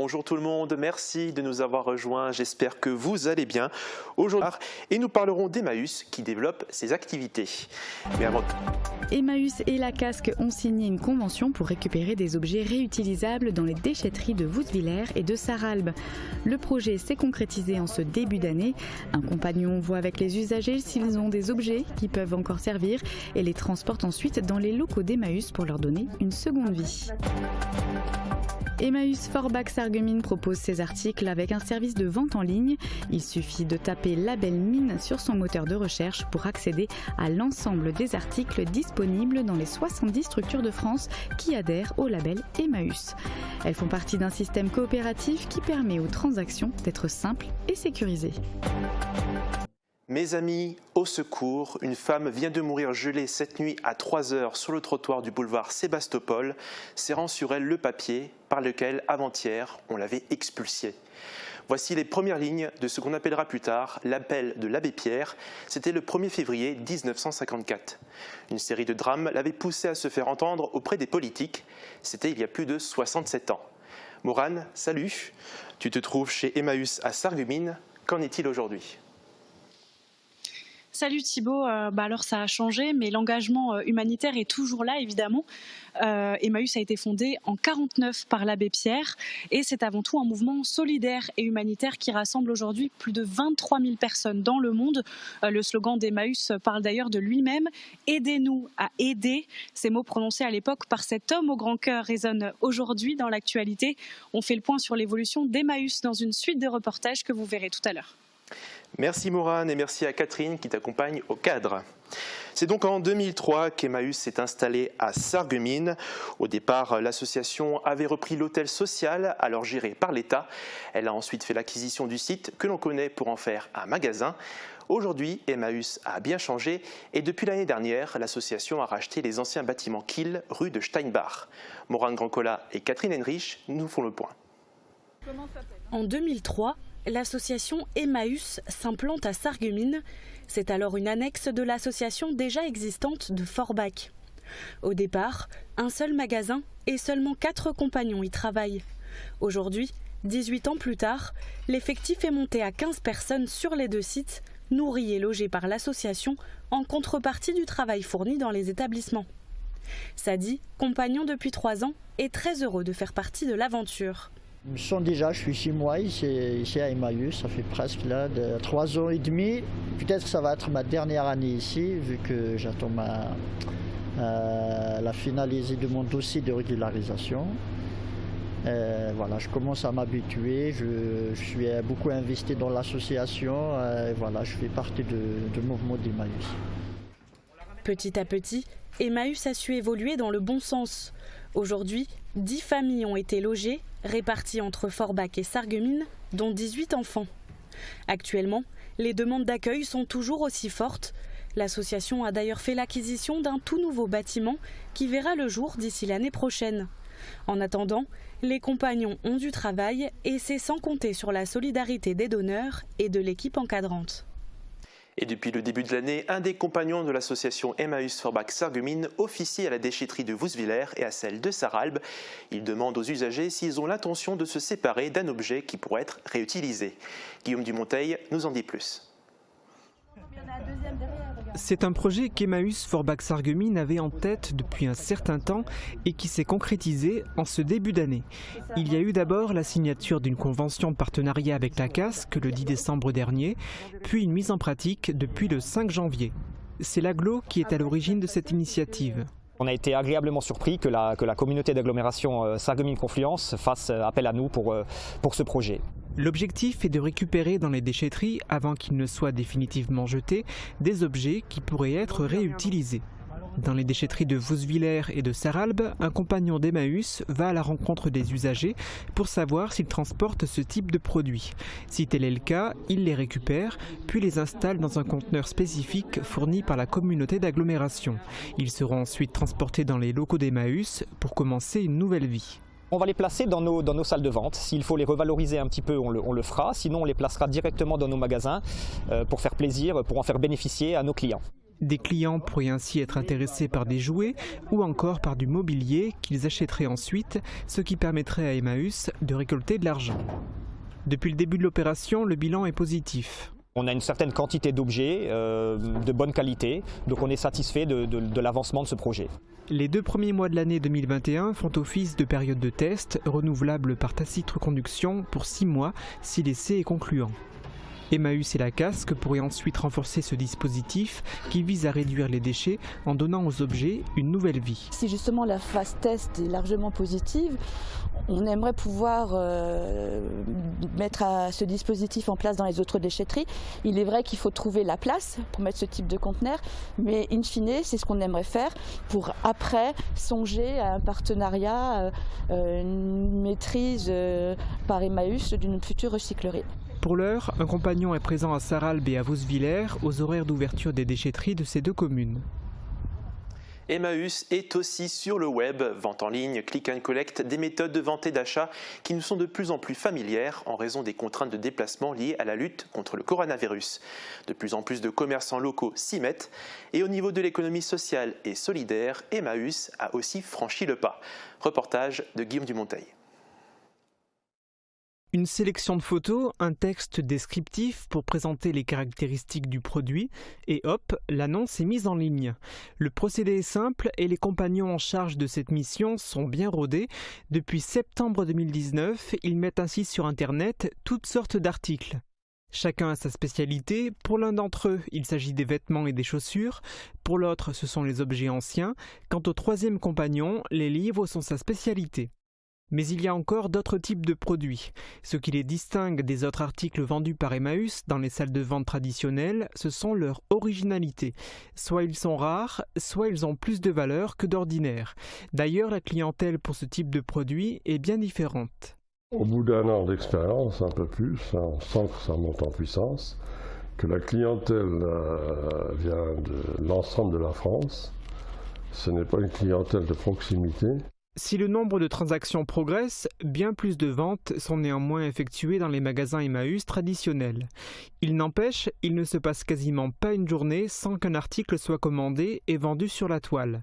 Bonjour tout le monde, merci de nous avoir rejoints, j'espère que vous allez bien. Aujourd'hui, et nous parlerons d'Emmaüs qui développe ses activités. Mais avant... Emmaüs et la Casque ont signé une convention pour récupérer des objets réutilisables dans les déchetteries de Wouswiller et de Sarralbe. Le projet s'est concrétisé en ce début d'année. Un compagnon voit avec les usagers s'ils ont des objets qui peuvent encore servir et les transporte ensuite dans les locaux d'Emmaüs pour leur donner une seconde vie. Emmaüs Forbach Sarreguemines propose ses articles avec un service de vente en ligne. Il suffit de taper label mine sur son moteur de recherche pour accéder à l'ensemble des articles disponibles dans les 70 structures de France qui adhèrent au label Emmaüs. Elles font partie d'un système coopératif qui permet aux transactions d'être simples et sécurisées. Mes amis, au secours, une femme vient de mourir gelée cette nuit à 3 heures sur le trottoir du boulevard Sébastopol, serrant sur elle le papier par lequel, avant-hier, on l'avait expulsée. Voici les premières lignes de ce qu'on appellera plus tard l'appel de l'abbé Pierre. C'était le 1er février 1954. Une série de drames l'avait poussé à se faire entendre auprès des politiques. C'était il y a plus de 67 ans. Morane, salut. Tu te trouves chez Emmaüs à Sarreguemines. Qu'en est-il aujourd'hui ? Salut Thibaut, alors ça a changé, mais l'engagement humanitaire est toujours là évidemment. Emmaüs a été fondé en 1949 par l'abbé Pierre et c'est avant tout un mouvement solidaire et humanitaire qui rassemble aujourd'hui plus de 23 000 personnes dans le monde. Le slogan d'Emmaüs parle d'ailleurs de lui-même, « Aidez-nous à aider ». Ces mots prononcés à l'époque par cet homme au grand cœur résonnent aujourd'hui dans l'actualité. On fait le point sur l'évolution d'Emmaüs dans une suite de reportages que vous verrez tout à l'heure. Merci Morane et merci à Catherine qui t'accompagne au cadre. C'est donc en 2003 qu'Emmaüs s'est installé à Sarreguemines. Au départ, l'association avait repris l'hôtel social, alors géré par l'État. Elle a ensuite fait l'acquisition du site que l'on connaît pour en faire un magasin. Aujourd'hui, Emmaüs a bien changé et depuis l'année dernière, l'association a racheté les anciens bâtiments Kiel, rue de Steinbach. Morane Grancola et Catherine Henrich nous font le point. En 2003, l'association Emmaüs s'implante à Sarreguemines. C'est alors une annexe de l'association déjà existante de Forbach. Au départ, un seul magasin et seulement 4 compagnons y travaillent. Aujourd'hui, 18 ans plus tard, l'effectif est monté à 15 personnes sur les 2 sites, nourris et logés par l'association en contrepartie du travail fourni dans les établissements. Sadi, compagnon depuis 3 ans, est très heureux de faire partie de l'aventure. Je suis 6 mois ici à Emmaüs, ça fait presque là, 3 ans et demi. Peut-être que ça va être ma dernière année ici, vu que j'attends la finalisée de mon dossier de régularisation. Voilà, je commence à m'habituer, je suis beaucoup investi dans l'association, voilà, je fais partie du mouvement d'Emmaüs. Petit à petit, Emmaüs a su évoluer dans le bon sens. Aujourd'hui, 10 familles ont été logées, réparties entre Forbach et Sarreguemines, dont 18 enfants. Actuellement, les demandes d'accueil sont toujours aussi fortes. L'association a d'ailleurs fait l'acquisition d'un tout nouveau bâtiment qui verra le jour d'ici l'année prochaine. En attendant, les compagnons ont du travail et c'est sans compter sur la solidarité des donneurs et de l'équipe encadrante. Et depuis le début de l'année, un des compagnons de l'association Emmaüs Forbach Sarreguemines officie à la déchetterie de Wouswiller et à celle de Sarralbe. Il demande aux usagers s'ils ont l'intention de se séparer d'un objet qui pourrait être réutilisé. Guillaume Dumonteil nous en dit plus. C'est un projet qu'Emmaüs Forbach Sarreguemines avait en tête depuis un certain temps et qui s'est concrétisé en ce début d'année. Il y a eu d'abord la signature d'une convention de partenariat avec la Casque le 10 décembre dernier, puis une mise en pratique depuis le 5 janvier. C'est l'agglo qui est à l'origine de cette initiative. On a été agréablement surpris que la communauté d'agglomération Sarreguemines-Confluence fasse appel à nous pour ce projet. L'objectif est de récupérer dans les déchetteries, avant qu'ils ne soient définitivement jetés, des objets qui pourraient être réutilisés. Dans les déchetteries de Wouswiller et de Sarralbe, un compagnon d'Emmaüs va à la rencontre des usagers pour savoir s'ils transportent ce type de produits. Si tel est le cas, il les récupère, puis les installe dans un conteneur spécifique fourni par la communauté d'agglomération. Ils seront ensuite transportés dans les locaux d'Emmaüs pour commencer une nouvelle vie. On va les placer dans nos salles de vente. S'il faut les revaloriser un petit peu, on le fera. Sinon, on les placera directement dans nos magasins pour faire plaisir, pour en faire bénéficier à nos clients. Des clients pourraient ainsi être intéressés par des jouets ou encore par du mobilier qu'ils achèteraient ensuite, ce qui permettrait à Emmaüs de récolter de l'argent. Depuis le début de l'opération, le bilan est positif. On a une certaine quantité d'objets de bonne qualité, donc on est satisfait de l'avancement de ce projet. Les 2 premiers mois de l'année 2021 font office de période de test, renouvelable par tacite reconduction pour 6 mois si l'essai est concluant. Emmaüs et la Casque pourraient ensuite renforcer ce dispositif qui vise à réduire les déchets en donnant aux objets une nouvelle vie. Si justement la phase test est largement positive, on aimerait pouvoir mettre ce dispositif en place dans les autres déchetteries. Il est vrai qu'il faut trouver la place pour mettre ce type de conteneur, mais in fine, c'est ce qu'on aimerait faire pour après songer à un partenariat, une maîtrise par Emmaüs d'une future recyclerie. Pour l'heure, un compagnon est présent à Sarralbe et à Vousvillers aux horaires d'ouverture des déchetteries de ces 2 communes. Emmaüs est aussi sur le web, vente en ligne, click and collect, des méthodes de vente et d'achat qui nous sont de plus en plus familières en raison des contraintes de déplacement liées à la lutte contre le coronavirus. De plus en plus de commerçants locaux s'y mettent et au niveau de l'économie sociale et solidaire, Emmaüs a aussi franchi le pas. Reportage de Guillaume Dumonteil. Une sélection de photos, un texte descriptif pour présenter les caractéristiques du produit et hop, l'annonce est mise en ligne. Le procédé est simple et les compagnons en charge de cette mission sont bien rodés. Depuis septembre 2019, ils mettent ainsi sur Internet toutes sortes d'articles. Chacun a sa spécialité. Pour l'un d'entre eux, il s'agit des vêtements et des chaussures. Pour l'autre, ce sont les objets anciens. Quant au troisième compagnon, les livres sont sa spécialité. Mais il y a encore d'autres types de produits. Ce qui les distingue des autres articles vendus par Emmaüs dans les salles de vente traditionnelles, ce sont leur originalité. Soit ils sont rares, soit ils ont plus de valeur que d'ordinaire. D'ailleurs, la clientèle pour ce type de produit est bien différente. Au bout d'un an d'expérience, un peu plus, on sent que ça monte en puissance, que la clientèle vient de l'ensemble de la France. Ce n'est pas une clientèle de proximité. Si le nombre de transactions progresse, bien plus de ventes sont néanmoins effectuées dans les magasins Emmaüs traditionnels. Il n'empêche, il ne se passe quasiment pas une journée sans qu'un article soit commandé et vendu sur la toile.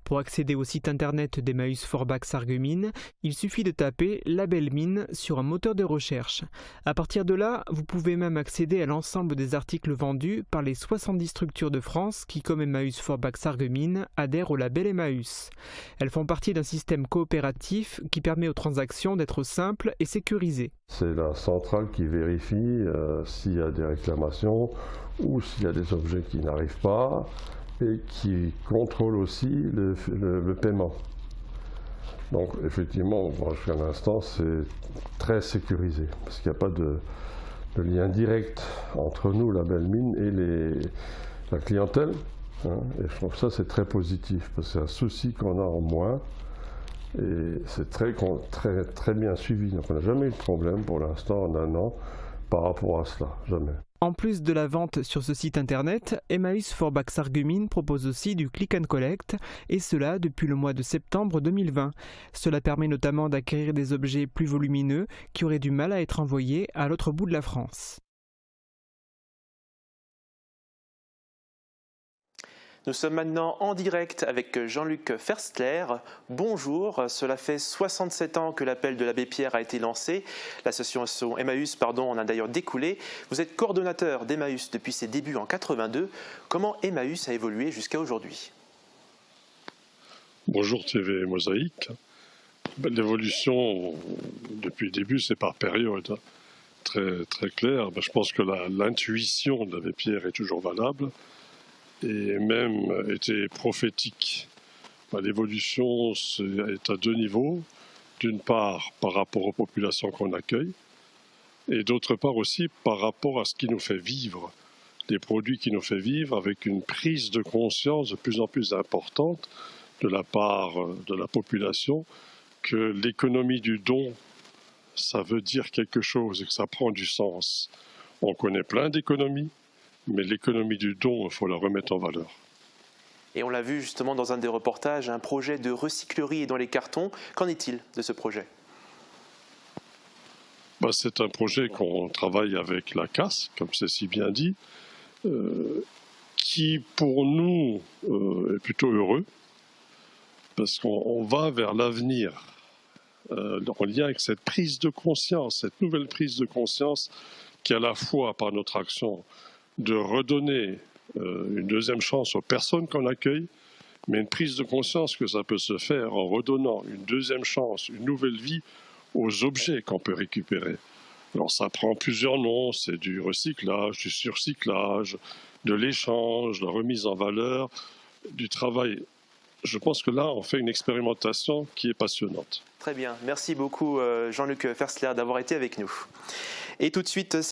Pour accéder au site internet d'Emmaüs Forbach Sarreguemines, il suffit de taper Label Mine sur un moteur de recherche. À partir de là, vous pouvez même accéder à l'ensemble des articles vendus par les 70 structures de France qui, comme Emmaüs Forbach Sarreguemines, adhèrent au label Emmaüs. Elles font partie d'un système coopératif qui permet aux transactions d'être simples et sécurisées. C'est la centrale qui vérifie s'il y a des réclamations ou s'il y a des objets qui n'arrivent pas et qui contrôle aussi le paiement. Donc effectivement, jusqu'à l'instant, c'est très sécurisé parce qu'il n'y a pas de lien direct entre nous, Label Mine, et la clientèle. Et je trouve que ça, c'est très positif parce que c'est un souci qu'on a en moins. Et c'est très bien suivi. Donc on n'a jamais eu de problème pour l'instant en un an par rapport à cela, jamais. En plus de la vente sur ce site internet, Emmaüs Forbach Sarreguemines propose aussi du click and collect, et cela depuis le mois de septembre 2020. Cela permet notamment d'acquérir des objets plus volumineux qui auraient du mal à être envoyés à l'autre bout de la France. Nous sommes maintenant en direct avec Jean-Luc Ferstler. Bonjour, cela fait 67 ans que l'appel de l'abbé Pierre a été lancé. L'association Emmaüs en a d'ailleurs découlé. Vous êtes coordonnateur d'Emmaüs depuis ses débuts en 82. Comment Emmaüs a évolué jusqu'à aujourd'hui? Bonjour TV Mosaïque. L'évolution depuis le début, c'est par période très clair. Je pense que l'intuition de l'abbé Pierre est toujours valable et même était prophétique. L'évolution est à deux niveaux. D'une part, par rapport aux populations qu'on accueille, et d'autre part aussi par rapport à ce qui nous fait vivre, des produits qui nous fait vivre, avec une prise de conscience de plus en plus importante de la part de la population que l'économie du don, ça veut dire quelque chose et que ça prend du sens. On connaît plein d'économies, mais l'économie du don, il faut la remettre en valeur. Et on l'a vu justement dans un des reportages, un projet de recyclerie dans les cartons. Qu'en est-il de ce projet? C'est un projet qu'on travaille avec la CAS, comme c'est si bien dit, qui pour nous est plutôt heureux, parce qu'on va vers l'avenir en lien avec cette prise de conscience, cette nouvelle prise de conscience qui est à la fois par notre action de redonner une deuxième chance aux personnes qu'on accueille, mais une prise de conscience que ça peut se faire en redonnant une deuxième chance, une nouvelle vie aux objets qu'on peut récupérer. Alors ça prend plusieurs noms, c'est du recyclage, du surcyclage, de l'échange, de la remise en valeur, du travail. Je pense que là, on fait une expérimentation qui est passionnante. Très bien, merci beaucoup Jean-Luc Fersler d'avoir été avec nous. Et tout de suite,